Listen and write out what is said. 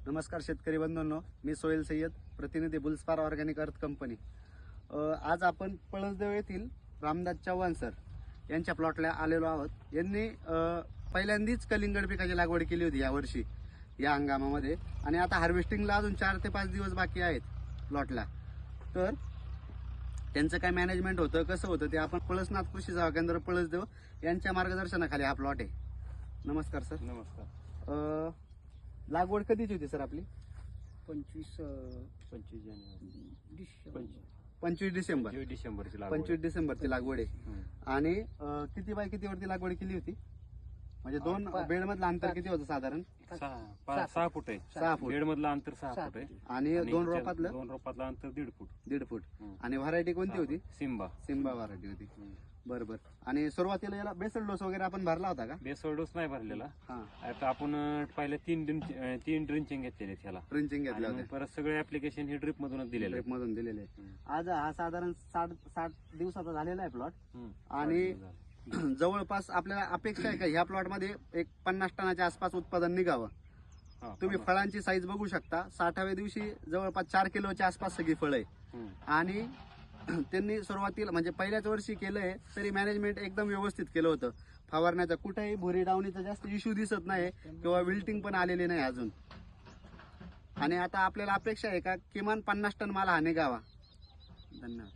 नमस्कार शेतकरी बंधूंनो, मी सोहेल सय्यद, प्रतिनिधी बुल्सपार ऑर्गॅनिक अर्थ कंपनी। आज आपण पळसदेव येथील रामदास चव्हाण सर यांच्या प्लॉटला आलेलो आहोत। यांनी पहिल्यांदाच कलिंगड पिकाची लागवड केली होती यावर्षी या हंगामामध्ये, आणि आता हार्वेस्टिंगला अजून 4 ते 5 दिवस बाकी आहेत प्लॉटला। तर त्यांचं काय मॅनेजमेंट होतं, कसं होतं ते आपण पळसनाथ कृषी सेवा केंद्र पळसदेव यांच्या मार्गदर्शनाखाली हा प्लॉट आहे। नमस्कार सर। नमस्कार। लागवड कधीची होती सर आपली? 25 जानेवारी 25 डिसेंबर 25 डिसेंबरची लागवड आहे। आणि किती बाय किती वरती लागवड केली होती? म्हणजे 2 बेड मधलं अंतर किती होतं साधारण? 6 फूट आहे। 6 फूट बेड मधलं अंतर 6 फूट आहे आणि 2 रोपातलं अंतर 1.5 फूट 1.5 फूट। आणि व्हरायटी कोणती होती? सिम्बा व्हरायटी होती। बरोबर। आणि सुरुवातीला याला बेसल डोस वगैरे आपण भरला होता का? बेसवर डोस नाही भरलेला। हा, आता आपण पहिले 3 ड्रिंचिंग घेतलेले त्याला, ड्रिंचिंग घेतलं होतं, परत सगळे ऍप्लिकेशन हे ड्रिप मधूनच दिलेले ड्रिप मधून दिलेले। आज हा साधारण 60 दिवसाचा झालेला आहे प्लॉट। आणि जवळपास आपल्याला अपेक्षा आहे का ह्या प्लॉट मध्ये एक 50 टनाच्या आसपास उत्पादन निघावं? तुम्ही फळांची साईज बघू शकता। 60व्या दिवशी जवळपास 4 किलोच्या आसपास सगळी फळं आहे। आणि त्यांनी सुरुवातीला म्हणजे पहिल्याच वर्षी केलंय तरी मॅनेजमेंट एकदम व्यवस्थित केलं होतं। फवारण्याचा कुठेही भुरी डावणीचा जास्त इश्यू दिसत नाही किंवा विल्टिंग पण आलेली नाही अजून। आणि आता आपल्याला अपेक्षा आहे का किमान 50 टन माल हा निघावा। धन्यवाद।